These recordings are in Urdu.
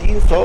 300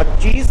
25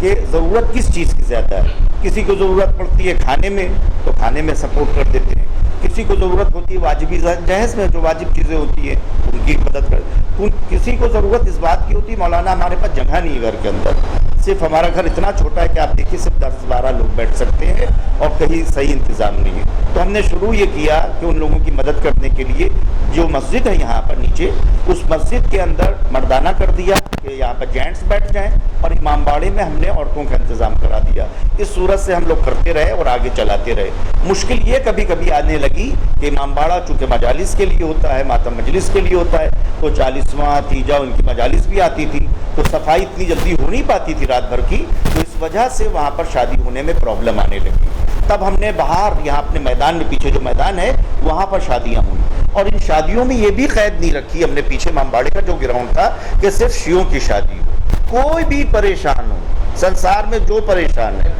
کہ ضرورت کس چیز کی زیادہ ہے. کسی کو ضرورت پڑتی ہے کھانے میں تو کھانے میں سپورٹ کر دیتے ہیں, کسی کو ضرورت ہوتی ہے واجبی جہیز میں جو واجب چیزیں ہوتی ہیں ان کی مدد کر, کسی کو ضرورت اس بات کی ہوتی ہے مولانا ہمارے پاس جگہ نہیں ہے گھر کے اندر, صرف ہمارا گھر اتنا چھوٹا ہے کہ آپ دیکھیے صرف 10-12 لوگ بیٹھ سکتے ہیں اور کہیں صحیح انتظام نہیں ہے. تو ہم نے شروع یہ کیا کہ ان لوگوں کی مدد کرنے کے لیے جو مسجد ہے یہاں پر نیچے, اس مسجد کے اندر مردانہ کر دیا کہ یہاں پر جینٹس بیٹھ جائیں, اور امام باڑے میں ہم نے عورتوں کا انتظام کرا دیا. اس صورت سے ہم لوگ کرتے رہے اور آگے چلاتے رہے. مشکل یہ کبھی کبھی آنے لگی کہ امام باڑہ چونکہ مجالس کے لیے ہوتا ہے, ماتم مجلس کے لیے ہوتا ہے, تو 40واں تیجا ان کی مجالس بھی آتی تھی, تو صفائی اتنی جلدی ہو نہیں پاتی تھی رات بھر کی, تو اس وجہ سے وہاں پر شادی ہونے میں پرابلم آنے لگی. تب ہم نے باہر یہاں اپنے میدان میں, پیچھے جو میدان ہے وہاں پر شادیاں ہوئی, اور ان شادیوں میں یہ بھی قید نہیں رکھی ہم نے پیچھے امام باڑے کا جو گراؤنڈ تھا کہ صرف شیعوں کی شادی ہو, کوئی بھی پریشان ہو سنسار میں جو پریشان ہے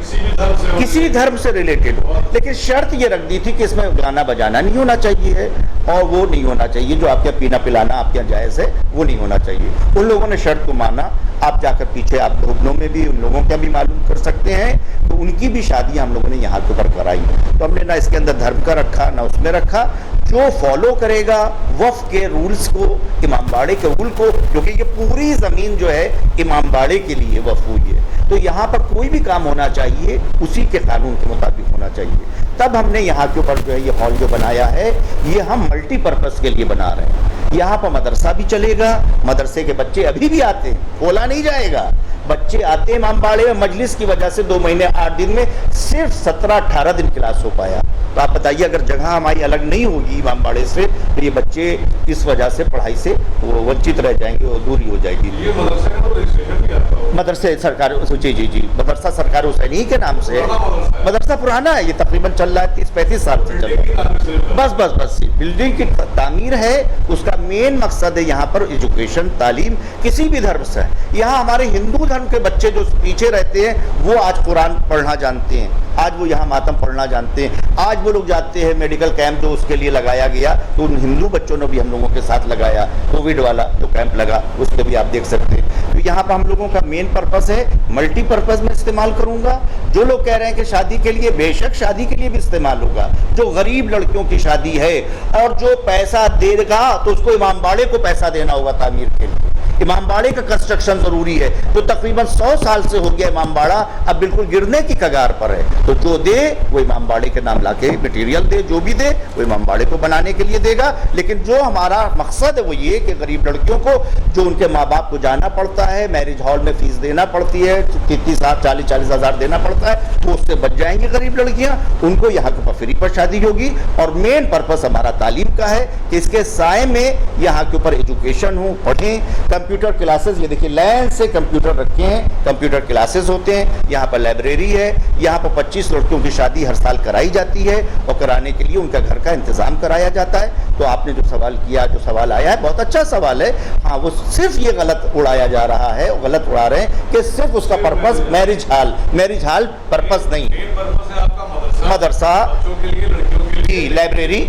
کسی دھرم سے ریلیٹڈ ہو, لیکن شرط یہ رکھ دی تھی کہ اس میں گانا بجانا نہیں ہونا چاہیے ہے, اور وہ نہیں ہونا چاہیے جو آپ کے پینا پلانا آپ کے جائز ہے وہ نہیں ہونا چاہیے. ان لوگوں نے شرط کو مانا. آپ جا کر پیچھے آپ حکموں میں بھی ان لوگوں کا بھی معلوم کر سکتے ہیں, تو ان کی بھی شادیاں ہم لوگوں نے یہاں کے اوپر کرائی. تو ہم نے نہ اس کے اندر دھرم کا رکھا نہ اس میں رکھا, جو فالو کرے گا وقف کے رولز کو, امام باڑے کے رول کو, کیونکہ یہ پوری زمین جو ہے امام باڑے کے لیے وقف ہوئی ہے, تو یہاں پر کوئی بھی کام ہونا چاہیے اسی کے قانون کے مطابق ہونا چاہیے. تب ہم نے یہاں کے اوپر جو ہے یہ ہال جو بنایا ہے یہ ہم ملٹی پرپز کے لیے بنا رہے ہیں. یہاں پر مدرسہ بھی چلے گا, مدرسے کے بچے ابھی بھی آتے ہیں, کھولا نہیں جائے گا, بچے آتے ہیں امام باڑے میں. مجلس کی وجہ سے 2 مہینے 8 دن میں صرف 17-18 دن کلاس ہو پایا. تو آپ بتائیے اگر جگہ ہماری الگ نہیں ہوگی امام باڑے سے تو یہ بچے اس وجہ سے پڑھائی سے ونچت رہ جائیں گے اور دوری ہو جائے گی. مدرسے سرکار جی مدرسہ سرکار حسینی کے نام سے مدرسہ پرانا ہے, یہ تقریباً چل رہا ہے 30-35 سال سے چل رہا ہے. بس بلڈنگ کی تعمیر ہے, اس کا مین مقصد ہے یہاں پر ایجوکیشن, تعلیم کسی بھی دھرم سے. یہاں ہمارے ہندو دھرم کے بچے جو پیچھے رہتے ہیں وہ آج قرآن پڑھنا جانتے ہیں, آج وہ یہاں ماتم پڑھنا جانتے ہیں, آج وہ لوگ جاتے ہیں میڈیکل کیمپ جو اس کے لیے لگایا گیا, تو ان ہندو بچوں نے بھی ہم لوگوں کے ساتھ لگایا. کووڈ والا جو کیمپ لگا اس کو بھی آپ دیکھ سکتے ہیں. تو یہاں پر ہم لوگوں کا مین پرپس ہے ملٹی پرپز میں استعمال کروں گا. جو لوگ کہہ رہے ہیں کہ شادی کے لیے, بے شک شادی کے لیے بھی استعمال ہوگا. جو غریب لڑکیوں کی شادی ہے اور جو پیسہ دے گا تو اس کو امام باڑے کو پیسہ دینا ہوگا تعمیر کے لیے. امام باڑے کا کنسٹرکشن ضروری ہے, تو تقریباً 100 سال سے ہو گیا امام باڑہ, اب بالکل گرنے کی کگار پر ہے. تو جو دے وہ امام باڑے کے نام لا کے مٹیریل دے, جو بھی دے وہ امام باڑے کو بنانے کے لیے دے گا. لیکن جو ہمارا مقصد ہے وہ یہ کہ غریب لڑکیوں کو جو ان کے ماں باپ کو جانا پڑتا ہے, میرج ہال میں فیس دینا پڑتی ہے, 30-40 ہزار دینا پڑتا ہے, وہ اس سے بچ جائیں گی غریب لڑکیاں. ان کو یہاں کے فری پر شادی ہوگی. اور مین پرپس ہمارا تعلیم کا ہے کہ اس کے سائے میں یہاں کے اوپر ایجوکیشن ہو, پڑھیں. کمپیوٹر کلاسز, یہ دیکھیے لین سے کمپیوٹر رکھے ہیں, کمپیوٹر کلاسز ہوتے ہیں. یہاں پر لائبریری ہے, یہاں پر 25 لڑکیوں کی شادی ہر سال کرائی جاتی ہے, اور کرانے کے لیے ان کا گھر کا انتظام کرایا جاتا ہے. تو آپ نے جو سوال کیا, جو سوال آیا ہے بہت اچھا سوال ہے. ہاں وہ صرف یہ غلط اڑایا جا رہا ہے, غلط اڑا رہے ہیں کہ صرف اس کا پرپس میرج ہال پرپس نہیں. مدرسہ جی, لائبریری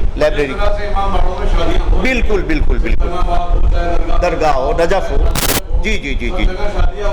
بالکل درگاہ ہو, نجف ہو. جی